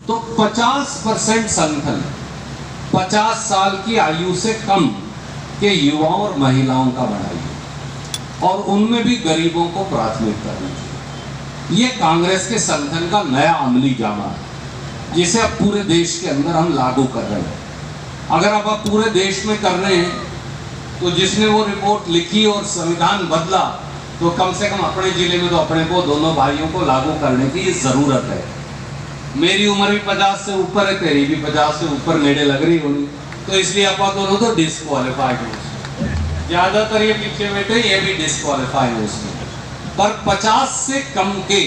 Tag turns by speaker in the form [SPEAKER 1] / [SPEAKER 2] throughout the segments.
[SPEAKER 1] तो 50% संगठन 50 साल की आयु से कम के युवाओं और महिलाओं का बनाइए और उनमें भी गरीबों को प्राथमिकता दीजिए। ये कांग्रेस के संगठन का नया अमली जामा है जिसे अब पूरे देश के अंदर हम लागू कर रहे हैं। अगर अब आप पूरे देश में कर रहे हैं तो जिसने वो रिपोर्ट लिखी और संविधान बदला तो कम से कम अपने जिले में तो अपने को दोनों भाइयों को लागू करने की ज़रूरत है। मेरी उम्र भी 50 से ऊपर है, तेरी भी 50 से ऊपर नेड़े लग रही होगी, तो इसलिए आप दोनों तो डिस्क्वालीफाइड हो। ज़्यादातर ये पीछे बैठे ये भी डिस्क्वालीफाइड हो उसमें। पर 50 से कम के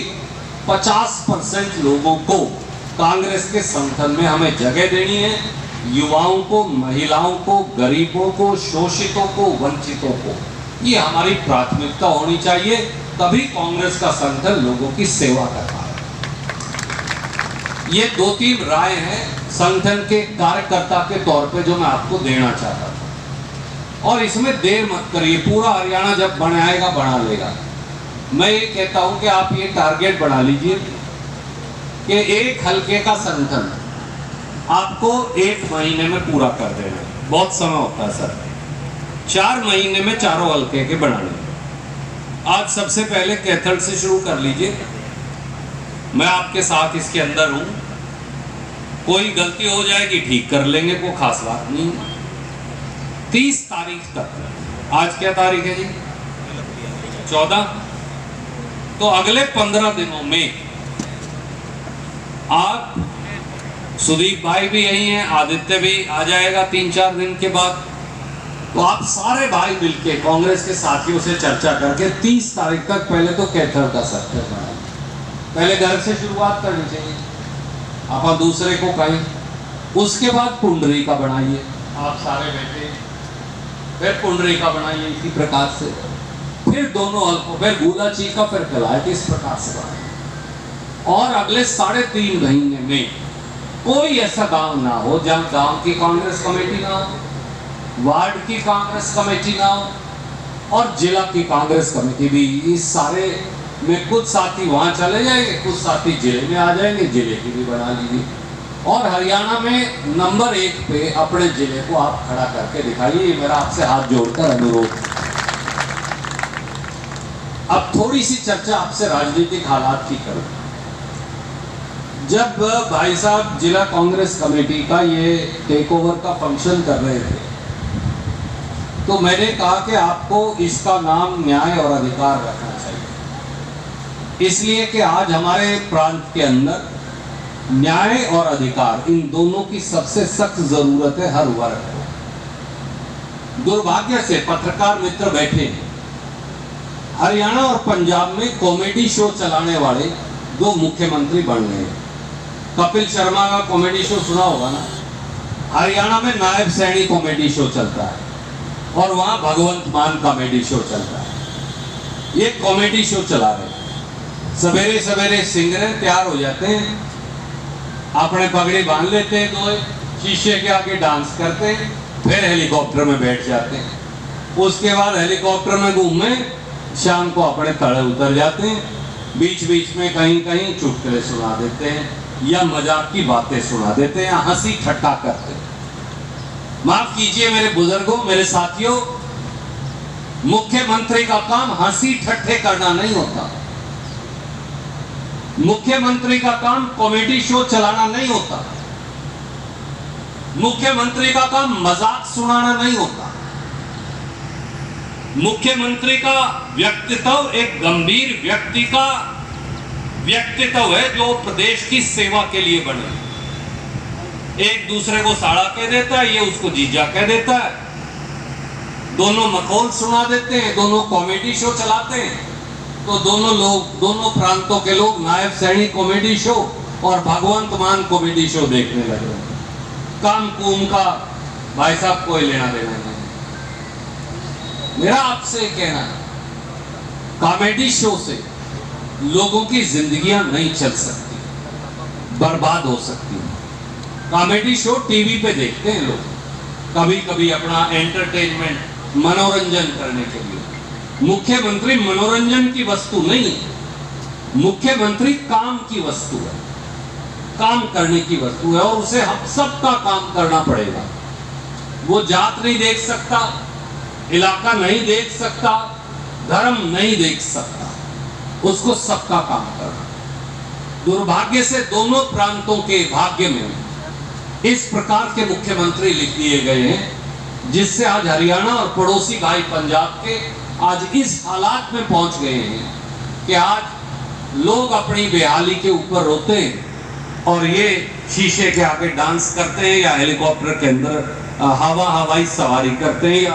[SPEAKER 1] 50% लोगों को कांग्रेस के संगठन में हमें जगह देनी है। युवाओं को, महिलाओं को, गरीबों को, शोषितों को, वंचितों को, ये हमारी प्राथमिकता होनी चाहिए। तभी कांग्रेस का संगठन लोगों की सेवा कर रहा है। ये 2-3 राय हैं संगठन के कार्यकर्ता के तौर पे जो मैं आपको देना चाहता था, और इसमें देर मत करिए। पूरा हरियाणा जब बनाएगा बना लेगा। मैं ये कहता हूं कि आप ये टारगेट बना लीजिए कि एक हल्के का संगठन आपको 1 महीने में पूरा कर देना। बहुत समय होता है सर, 4 महीने में चारों हल्के के बनाने। आज सबसे पहले कैथल से शुरू कर लीजिए। मैं आपके साथ इसके अंदर हूं। कोई गलती हो जाएगी ठीक कर लेंगे, कोई खास बात नहीं। 30 तारीख तक, आज क्या तारीख है जी? 14। तो अगले 15 दिनों में आप, सुदीप भाई भी यही हैं, आदित्य भी आ जाएगा 3-4 दिन के बाद, तो आप सारे भाई मिलके कांग्रेस के साथियों से चर्चा करके 30 तारीख तक पहले तो कैथल का सेक्टर बनाएं। पहले घर से शुरुआत करनी चाहिए, आप दूसरे को कहें। उसके बाद पुंडरी का बनाइए, आप सारे बैठे, फिर पुंडरी का बनाइए इसी प्रकार से, फिर दोनों हल्कों, फिर गुलाची का, फिर कलायत, इस प्रकार से बनाइए। और अगले 3.5 महीने में कोई ऐसा गांव ना हो जहां गांव की कांग्रेस कमेटी ना हो, वार्ड की कांग्रेस कमेटी ना हो, और जिला की कांग्रेस कमेटी भी। इस सारे में कुछ साथी वहां चले जाएंगे, कुछ साथी जिले में आ जाएंगे, जिले की भी बना लीजिए। और हरियाणा में नंबर 1 पे अपने जिले को आप खड़ा करके दिखाइए। ये मेरा आपसे हाथ जोड़कर अनुरोध। अब थोड़ी सी चर्चा आपसे राजनीतिक हालात की करूं। जब भाई साहब जिला कांग्रेस कमेटी का ये टेक ओवर का फंक्शन कर रहे थे तो मैंने कहा कि आपको इसका नाम न्याय और अधिकार रखना चाहिए, इसलिए कि आज हमारे प्रांत के अंदर न्याय और अधिकार, इन दोनों की सबसे सख्त जरूरत है हर वर्ग को। दुर्भाग्य से पत्रकार मित्र बैठे हैं, हरियाणा और पंजाब में कॉमेडी शो चलाने वाले 2 मुख्यमंत्री बन गए। कपिल शर्मा का कॉमेडी शो सुना होगा ना। हरियाणा में नायब सैनी कॉमेडी शो चलता है और वहां भगवंत मान कॉमेडी शो चलता है। ये कॉमेडी शो चला रहे, सवेरे सवेरे सिंगरें तैयार हो जाते हैं, अपने पगड़ी बांध लेते हैं, 2 शीशे के आगे डांस करते हैं, फिर हेलीकॉप्टर में बैठ जाते हैं। उसके बाद हेलीकॉप्टर में घूमे, शाम को अपने तड़े उतर जाते हैं। बीच बीच में कहीं कहीं चुटकुले सुना देते हैं या मजाक की बातें सुना देते हैं, हंसी ठट्टा करते हैं। माफ कीजिए मेरे बुजुर्गों, मेरे साथियों, मुख्यमंत्री का काम हंसी ठट्ठे करना नहीं होता। मुख्यमंत्री का काम कॉमेडी शो चलाना नहीं होता। मुख्यमंत्री का काम मजाक सुनाना नहीं होता। मुख्यमंत्री का व्यक्तित्व एक गंभीर व्यक्ति का व्यक्तित्व है जो प्रदेश की सेवा के लिए बने। एक दूसरे को साड़ा कह देता है, ये उसको जीजा कह देता है, दोनों मखौल सुना देते हैं, दोनों कॉमेडी शो चलाते हैं। तो दोनों प्रांतों के लोग नायब सैनी कॉमेडी शो और भगवंत मान कॉमेडी शो देखने लगे। काम कुम का भाई साहब कोई लेना देना नहीं। मेरा आपसे कहना है, कॉमेडी शो से लोगों की जिंदगियां नहीं चल सकती, बर्बाद हो सकती। कॉमेडी शो टीवी पे देखते हैं लोग, कभी कभी अपना एंटरटेनमेंट, मनोरंजन करने के लिए। मुख्यमंत्री मनोरंजन की वस्तु नहीं है, मुख्यमंत्री काम की वस्तु है। काम करने की वस्तु है और उसे हम सबका काम करना पड़ेगा। वो जात नहीं देख सकता, इलाका नहीं देख सकता, धर्म नहीं देख सकता, उसको सबका काम करना। दुर्भाग्य से दोनों प्रांतों के भाग्य में इस प्रकार के मुख्यमंत्री लिख दिए गए हैं, जिससे आज हरियाणा और पड़ोसी भाई पंजाब के आज इस हालात में पहुंच गए हैं कि आज लोग अपनी बेहाली के ऊपर रोते हैं और ये शीशे के आगे डांस करते हैं या हेलीकॉप्टर के अंदर हवाई सवारी करते हैं या